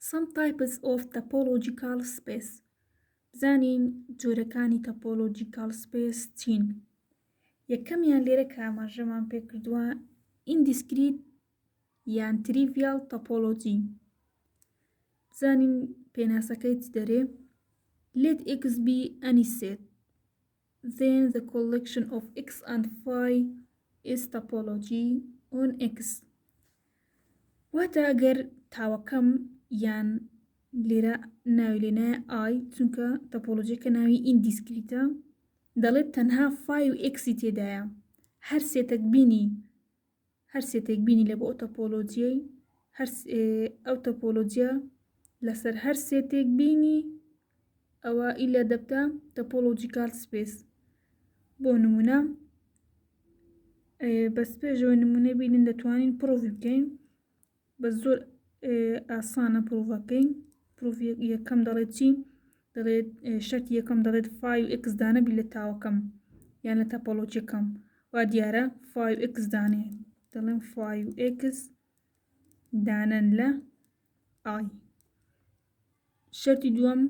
Some types of topological space. بزانین جۆرەکانی topological space چین. یەکەمیان لێرە کە ئاماژەمان پێ کردووە indiscrete یان trivial topology. بزانین پێناسەکەی چ دەرێ. Let x be any set, then the collection of x and phi is topology on x. واتە ئەگەر تاوەکەم یان لێرە ناوی لێنایە I چونکە تەپۆلۆژیەکە ناوی ئیندیسکریتە دەڵێت تەنها فای و ئێکسی تێدایە هەر سێتێک بینی لە بۆ ئەو تەپۆلۆجیەی ئەو تەپۆلۆجیە لەسەر هەر سێتێک بینی ئەوە ئیلا دەبتە تەپۆلۆجیکال سپێس. بۆ نمونە بەس پێشەوە نمونە بینین دەتوانین پرۆڤی بکەین بە زۆر ئاسانە پرۆڤەکەین. پرۆڤ یەکەم دەڵێت چی؟ دەڵێت شەرتی یەکەم دەڵێت فای و ئێکس دانەبی لە تاوەکەم یان لە تەپۆلۆجیەکەم وا دیارە فای و ئێکس دانێ دەڵێن فای و ئێکس دانەن لە ئای. شەرتی دووەم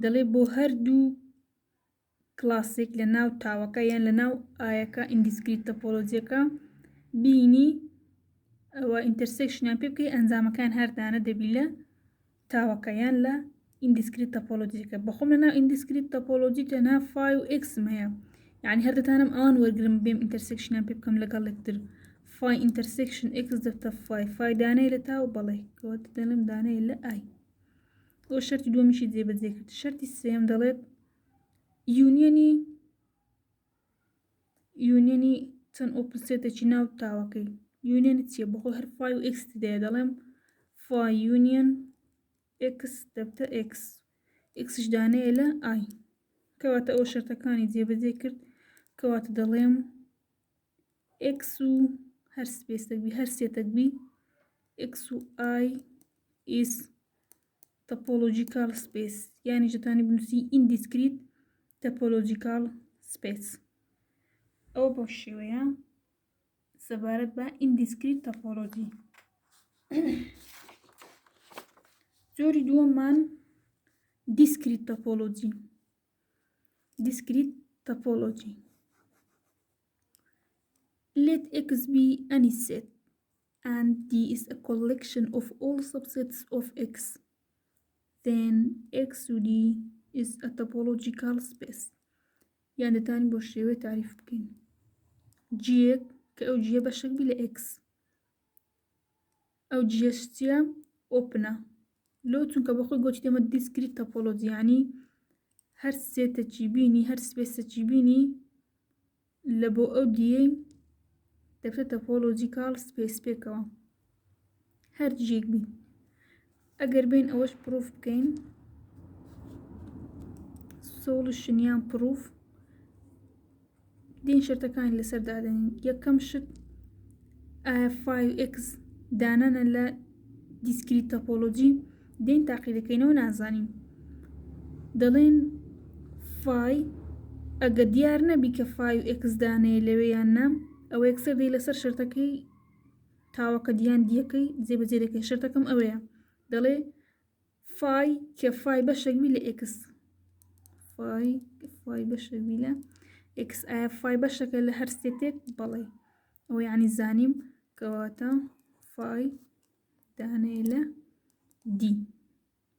دەڵێ بۆ هەردوو کلاسێک لە ناو تاوەکە یان لە ناو ئایەکە ئیندیسکریت تەپۆلۆجیەکە بینی ئەوە ئینتەرسێکشنیان پێ بکەی ئەنجامەکان هەردانە دەبی لە تاوەکە یان لە ئیندیسکریت تەپۆلۆجیەکە. بەخۆم لە ناو ئیندیسکریت تەپۆلۆجی تەنها فای و ئێکسم هەیە یعنی هەردەتانم ئەوان وەرگرم بێم ئینتەرسێکشنیان پێ بکەم لەگەڵ یەکتر. فای ئینتەرسێکشن ئێکس دەبتە فای دانەیە لە تاو بەڵێ کەواتە دەڵێم دانەیە لە ئای. ئەو شەرتی دووەمیشی جێبەجێ کرد. شەرتی سێم دەڵێت یونیۆنی چەند ئۆپنسێتێکی ناو تاوەکەی. یونیۆنی چییە؟ بەخۆی هەر فای و ئێکس تێدایە دەڵێم فای یونیۆن ئێکس دەبتە ئێکس ئێکسش دانەیە لە ئای. کەواتە ئەو شەرتەکانی جێبەجێ کرد کەواتە دەڵێم ئێکس و هەر سپێسێکبی هەر سێتێکبی ئێکس و ئای is topological space یعنی ژەتانی بنووسی indiscrete topological space. ئەوە بۆ شێوەیە سەبارەت بە indiscrete topology. جۆری دووەممان discrete topology. Discrete topology. Let x be any set and D is a collection of all subsets of x. Then x to D is a topological space. يعني دەتانی بۆ شێوەیە تعریف بکەین. جیەک کە ئەو جیە بەشێک بی لە x. ئەو جیەش چییە؟ ئۆپنە. لۆ چونکە بەخۆی گۆچی دەمە دیسکریت تەپۆلۆجی یعنی هەر سێتێکی بینی هەر سپێسێکی بینی لە بۆ ئەو دیەی دەبتە تەپۆلۆجیکال سپێس پێکەوە هەر جیەک بین. ئەگەر بین ئەوەش پرۆف بکەین سۆڵوشن یان پرۆف دین شەرتەکانی لەسەر دادەنین. یەکەم شت ئایا فای و ئێکس دانەنە لە دیسکریت تەپۆلۆجی دین تاقیدەکەینەوە نازانین. دەڵێن فای ئەگە دیار نەبی کە فای و ئێکس دانەیە لەوێ یان نا ئەوە یەکسەر دەی لەسەر شەرتەکەی تاوەکە دیان دیەکەی جێبەجێ دەکەی. شەرتەکەم ئەوەیە دەڵێ فای کە فای بەشێک بی لە ئێکس فای بەشێک بی لە ئێکس ئایا فای بەشەکە لە هەر سێتێک بەڵێ ئەوە یعنی زانیم کەواتە فای دانەیە لە دی.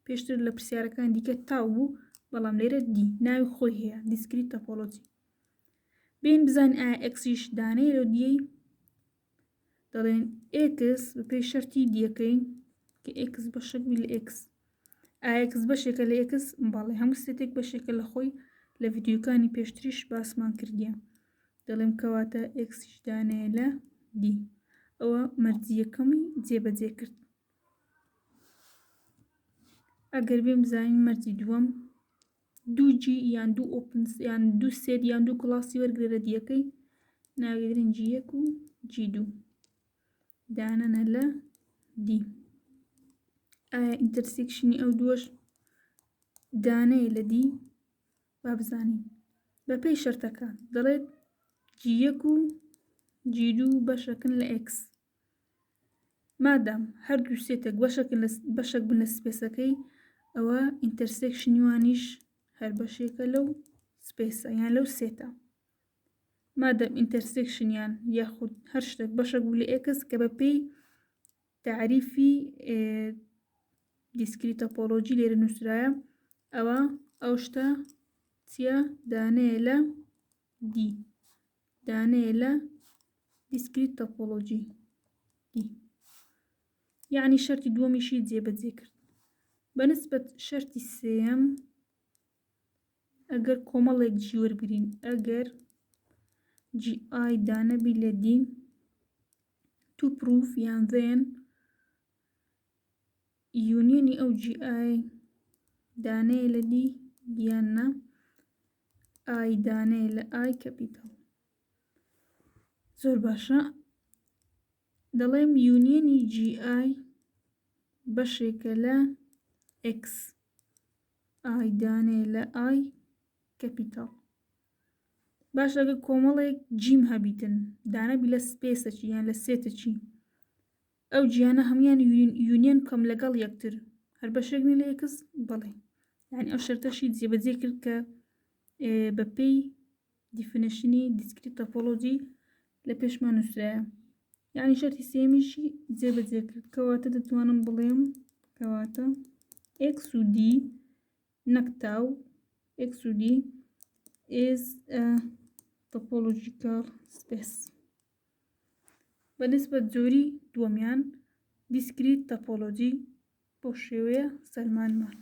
پێشتر لە پرسیارەکان دیکە تاو بوو بەڵام لێرە دی ناوی خۆی هەیە دیسکریت تەپۆلۆجی. بین بزانین ئایا ئێکسیش دانەیە لە دیەی دەڵێن ئێکس بەپێی شەرتی دیەکەی کە ئێکس بەشێک بی لە ئێکس. ئایا ئێکس بەشێکە لە ئێکس بەڵێ هەموو سێتێک بەشێکە لە خۆی لە ڤیدیۆکانی پێشتریش باسمان کردیە. دەڵێم کەواتە ئێکسیش دانەیە لە دی. ئەوە مەرجیەکەمی جێبەجێ کرد. ئەگەر بێن بزانین مەرجی دووەم دوو جی یان دوو ئۆپنس یان دوو سێت یان دوو کڵاسی وەرگرە دیەکەی ناوێدرین جی1 و جی2 دانەنە لە دی. ئایا ئینتەرسێکشنی ئەو دووەش دانەیە لە دی؟ با بزانین بەپێی شەرتەکان دەڵێت جی1 و جی2 بەشەکەن لە ئێکس. مادام هەردوو سێتێک بەشێک بن لە سپێسەکەی ئەوە ئینتەرسێکشنی وانیش هەر بەشێکە لەو سپێسە یان لەو سێتە. مادام ئینتەرسێکشنیان یاخود هەر شتێک بەشێک بوو لە ئێکس کە بەپێی تعریفی دیسکریت تۆپۆلۆجی لێرە نووسرایە ئەوە ئەو شتە چیە؟ دانەیە لە دی، دانەیە لە دیسکریت تۆپۆلۆجی دی. یعنی شەرتی دووەمیشی جێبەجێ کرد. بەنسبەت شەرتی سێیەم ئەگەر کۆمەڵێک جی وەرگرین، ئەگەر جی ئای دانەبی لە دی تو پروف یان then یونیۆنی ئەو جی ئای دانەیە لە دی یان نا ئای دانەیە لە ئای کەپیتەڵ. زۆر باشە، دەڵێم یونیۆنی جی ئای بەشێکە لە ئێکس، ئای دانەیە لە ئای کەپیتەڵ. باش ئەگەر کۆمەڵێک جیم هەبیتن دانەبی لە سپێسەچی یان لە سێتەچی ئەو جیانە هەمویان یونیۆن کەم لەگەڵ یەکتر هەر بەشێکنی لە ئێکس بڵێ. یعنی ئەو شەرتەشی جێبەجێ کرد کە بەپێی دیفینیشنی دیسکریت تۆپۆلۆجی لە پێشمان نووسرایە. یعنی شەرتی سێمیشی جێبەجێ کرد کەواتە دەتوانم بڵێم کەواتە ئێکس و دی نەک تاو ئێکس و دی is a topological space. بەنسبەت جۆری دووەمیان دیسکریت تۆپۆلۆجی بۆ شێوەیە سەلمانمان.